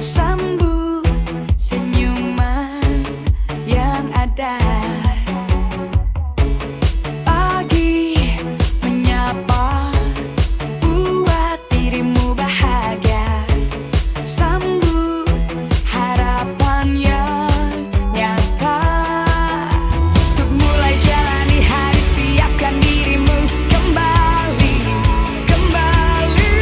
Sambut senyuman yang ada. Pagi menyapa, buat dirimu bahagia. Sambut harapan yang nyata. Untuk mulai jalani hari, siapkan dirimu kembali, kembali.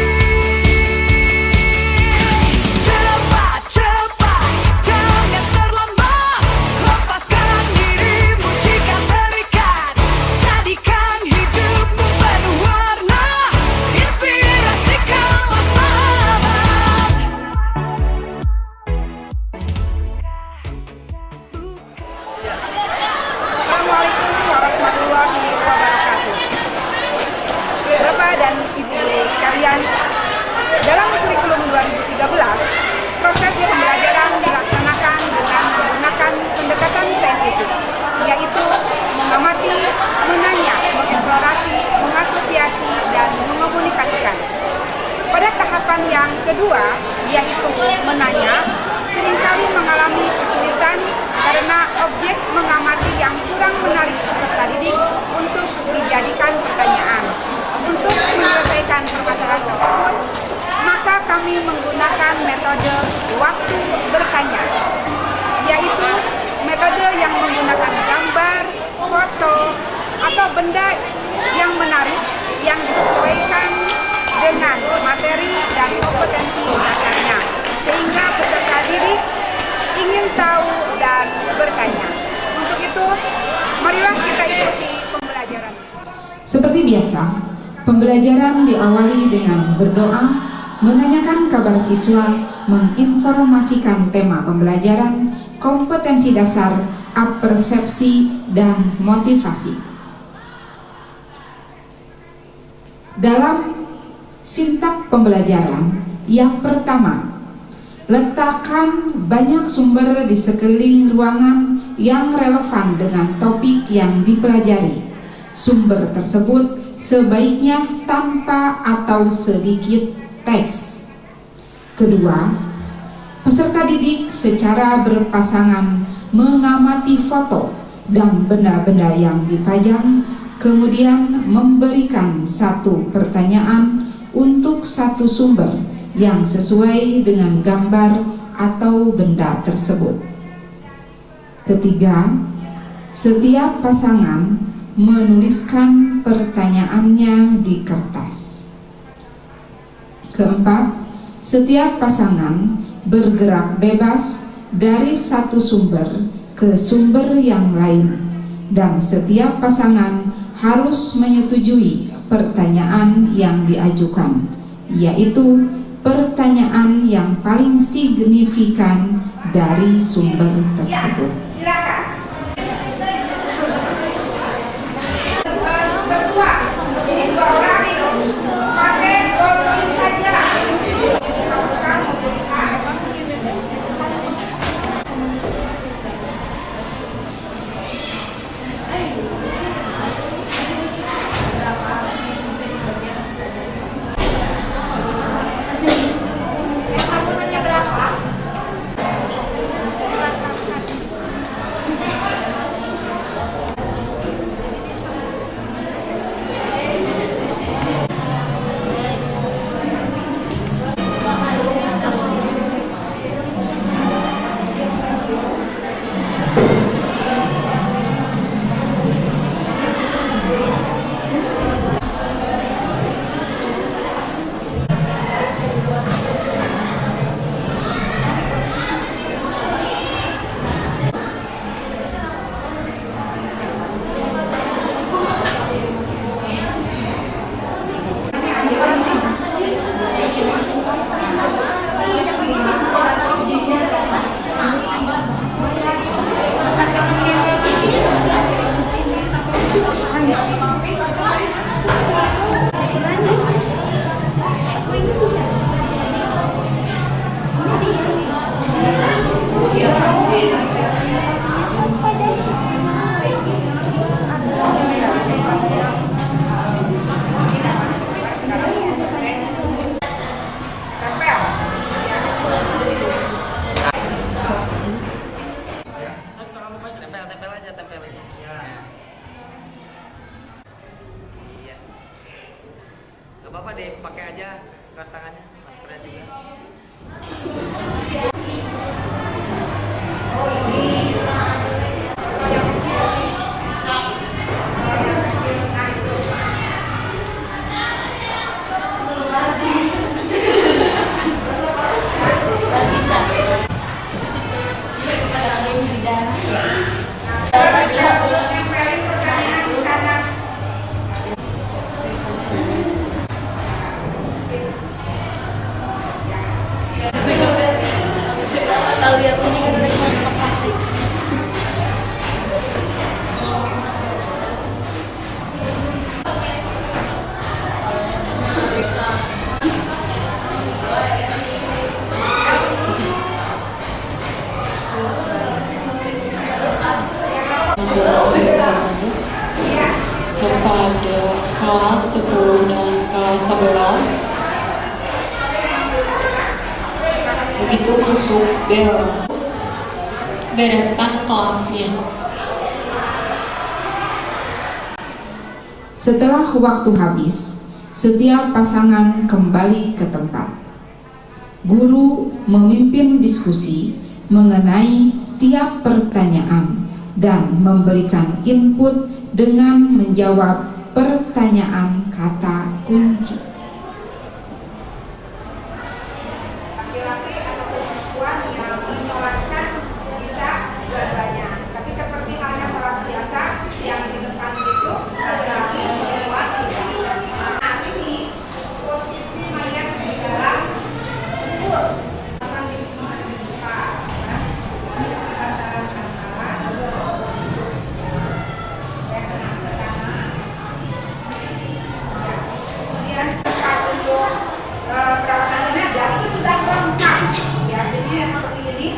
Cepat, cepat, jangan terlambat. Lepaskan dirimu jika terikat. Jadikan hidupmu penuh warna. Inspirasikanlah sahabat. Assalamualaikum warahmatullahi wabarakatuh. Bapak dan Ibu sekalian, dalam kurikulum 2013, proses pembelajaran dilaksanakan dengan menggunakan pendekatan saintifik, yaitu mengamati, menanya, mengeksplorasi, mengasosiasi, dan mengomunikasikan. Pada tahapan yang kedua, yaitu menanya, seringkali mengalami kesulitan karena objek mengamati yang kurang menarik peserta didik untuk dijadikan pertanyaan. Untuk menyelesaikan permasalahan tersebut, maka kami menggunakan metode waktu bertanya, yaitu metode yang menggunakan gambar, foto, atau benda yang menarik yang disesuaikan dengan materi dan kompetensi dasarnya, sehingga peserta didik ingin tahu dan bertanya. Untuk itu, marilah kita ikuti pembelajaran. Seperti biasa, pembelajaran diawali dengan berdoa, menanyakan kabar siswa, menginformasikan tema pembelajaran, kompetensi dasar, apersepsi, dan motivasi. Dalam sintak pembelajaran, yang pertama, letakkan banyak sumber di sekeliling ruangan yang relevan dengan topik yang dipelajari. Sumber tersebut sebaiknya tanpa atau sedikit teks. Kedua, peserta didik secara berpasangan mengamati foto dan benda-benda yang dipajang, kemudian memberikan satu pertanyaan untuk satu sumber yang sesuai dengan gambar atau benda tersebut. Ketiga, setiap pasangan menuliskan pertanyaannya di kertas. Keempat, setiap pasangan bergerak bebas dari satu sumber ke sumber yang lain, dan setiap pasangan harus menyetujui pertanyaan yang diajukan, yaitu pertanyaan yang paling signifikan dari sumber tersebut. Silakan. Berdua, ini dua orang itu pakai golping saja. halaman 11. Begitu masuk bel. Bereskan kelasnya. Setelah waktu habis, setiap pasangan kembali ke tempat. Guru memimpin diskusi mengenai tiap pertanyaan dan memberikan input dengan menjawab pertanyaan kata kunci. Laki-laki atau perempuan yang menyolatkan bisa dua-duanya. Tapi seperti halnya sholat biasa yang di depan itu laki-laki perempuan tidak. Nah ini posisi mayat di dalam kubur akan dibuka. Kemudian cepat untuk perawatan jenazah itu sudah lengkap ya, biasanya seperti ini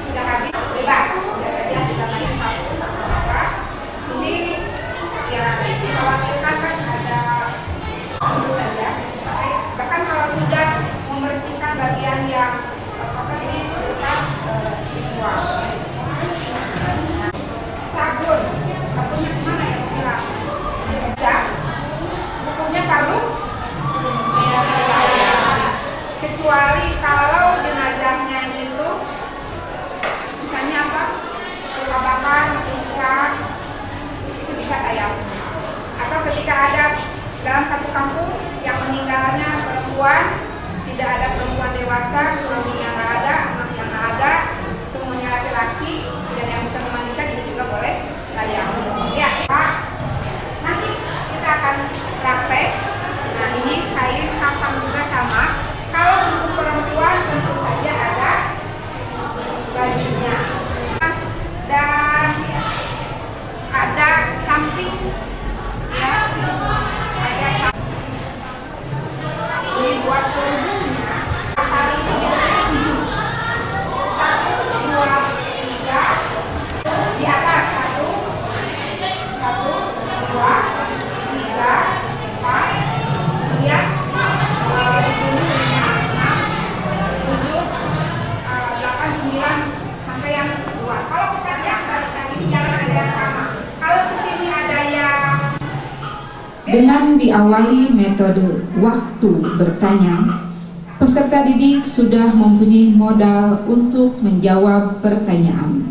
sudah habis, bebas tidak saja ditambahkan satu atau apa. Ini ya dikhawatirkan kan ada tentu saja, bahkan kalau sudah membersihkan bagian yang kotor ini bekas dibuang. Sabunnya kemana ya kira? Bisa bukunya Faru? Kecuali kalau jenazahnya itu misalnya apa, luka bakar, rusak, itu bisa tayamum. Atau ketika ada dalam satu kampung yang meninggalnya perempuan, tidak ada perempuan dewasa, suaminya nggak ada, anaknya nggak ada, semuanya laki-laki dan yang bisa memandikan, itu juga boleh tayamum. Ya Pak, nanti kita akan praktek. Nah ini kain kafan juga sama. Kalau untuk perempuan tentu saja ada bajunya dan ada samping ya, ada samping. Ini buat kerudungnya hari ini biasanya 7, 1, 2, 3 di atas 1, 2, 3, 4, kemudian di sini 9 sampai yang 2. Kalau kita lihat barisan ini jangan ada yang sama. Kalau di sini ada yang Dengan diawali metode waktu bertanya, peserta didik sudah mempunyai modal untuk menjawab pertanyaan.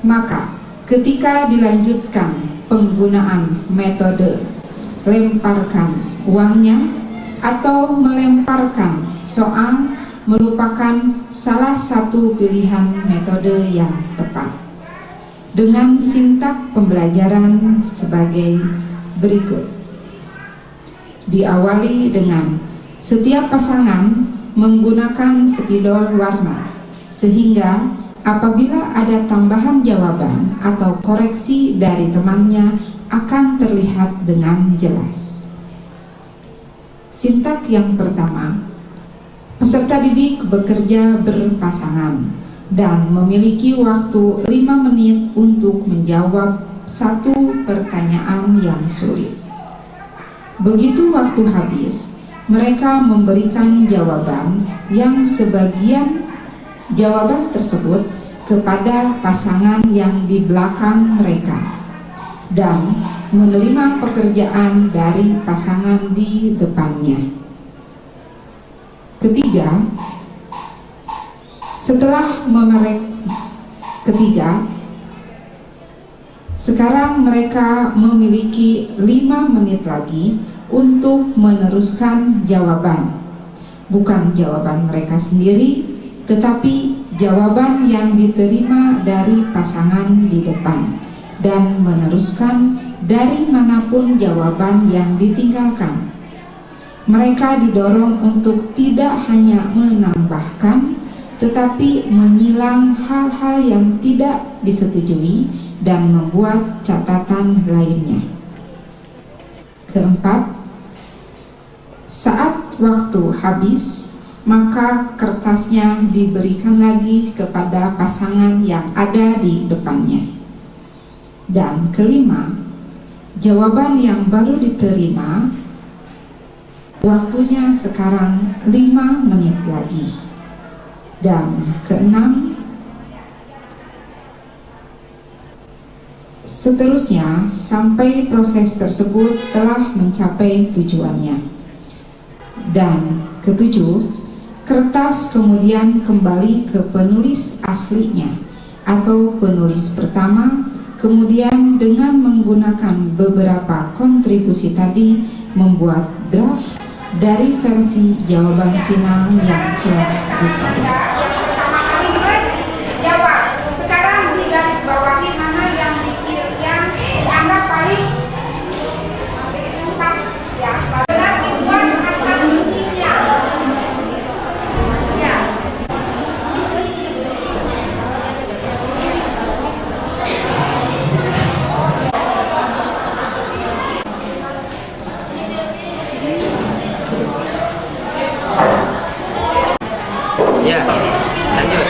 Maka, ketika dilanjutkan penggunaan metode lemparkan uangnya atau melemparkan soal, merupakan salah satu pilihan metode yang tepat. Dengan sintak pembelajaran sebagai berikut. Diawali dengan setiap pasangan menggunakan spidol warna, sehingga apabila ada tambahan jawaban atau koreksi dari temannya akan terlihat dengan jelas. Sintak yang pertama, peserta didik bekerja berpasangan dan memiliki waktu 5 menit untuk menjawab satu pertanyaan yang sulit. Begitu waktu habis, mereka memberikan jawaban yang sebagian jawaban tersebut kepada pasangan yang di belakang mereka dan menerima pekerjaan dari pasangan di depannya. Ketiga, sekarang mereka memiliki 5 menit lagi untuk meneruskan jawaban. Bukan jawaban mereka sendiri, tetapi jawaban yang diterima dari pasangan di depan dan meneruskan dari manapun jawaban yang ditinggalkan. Mereka didorong untuk tidak hanya menambahkan, tetapi menyilang hal-hal yang tidak disetujui dan membuat catatan lainnya. Keempat, saat waktu habis, maka kertasnya diberikan lagi kepada pasangan yang ada di depannya. Dan kelima, jawaban yang baru diterima, waktunya sekarang 5 menit lagi. Dan keenam, seterusnya sampai proses tersebut telah mencapai tujuannya. Dan ketujuh, kertas kemudian kembali ke penulis aslinya atau penulis pertama, kemudian dengan menggunakan beberapa kontribusi tadi membuat draft dari versi jawaban final yang telah ditulis. Pertama kali jawab. Sekarang di garis bawahi mana yang dianggap paling pas ya. Benar buat kata kuncinya. Ya. Ya, lanjut.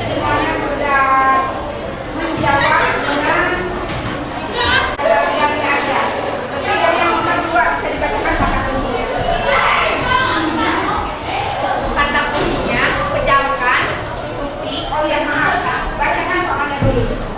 Semuanya sudah menjawab dengan yang ada. Berarti dari yang nomor 2 bisa dibacakan kata kuncinya. Kata kuncinya pejamkan, tutupi. Oh ya maaf, bacakan soalnya dulu.